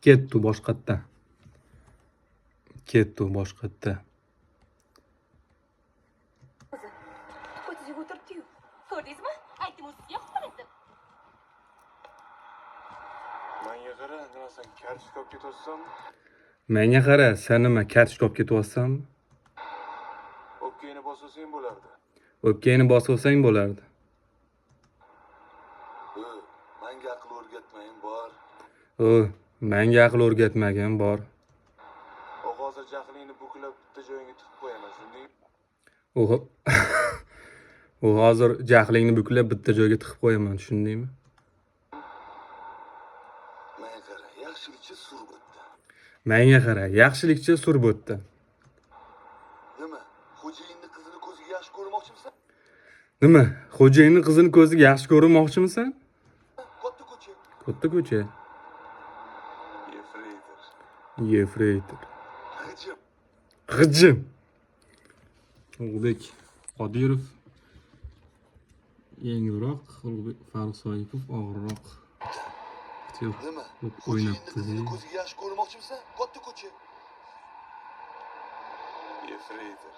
Ketdi boshqatda. Ketdi boshqatda. Ko'chaga o'tiribdi-yu. Ko'rdingizmi? Aytdim o'zi yo'q qilib. Menga qara, nima sen kartoshka olib ketyapsanmi? Menga qara, sen nima kartoshka olib ketyapsanmi? O'pkangni bosasang bo'lardi. O'pkangni bosib olsang bo'lardi. Menga aql o'rgatmang bor. Menga aql o'rgatmagin bor. Hozir jahlingni buklab bitta joyingga tiqib qo'yaman, shundaymi? U hozir jahlingni buklab bitta joyga tiqib qo'yaman, tushundingmi? Menga qara, yaxshilikcha sur bo'tdi. Menga qara, yaxshilikcha sur bo'tdi. Nima? Xo'jayinni qizini ko'ziga yaxshi ko'rmoqchimisan? Nima? Xo'jayinning qizini ko'ziga yaxshi ko'rmoqchimisan? Katta ko'cha. Katta ko'cha. Yefreytor. G'ijim. Ulug'bek Qodirov yengilroq, Ulug'bek Farruh Soipov og'irroq. Nima? O'ynabdi. Ko'ziga yaxshi ko'rmoqchimisan? Katta ko'cha. Yefreytor.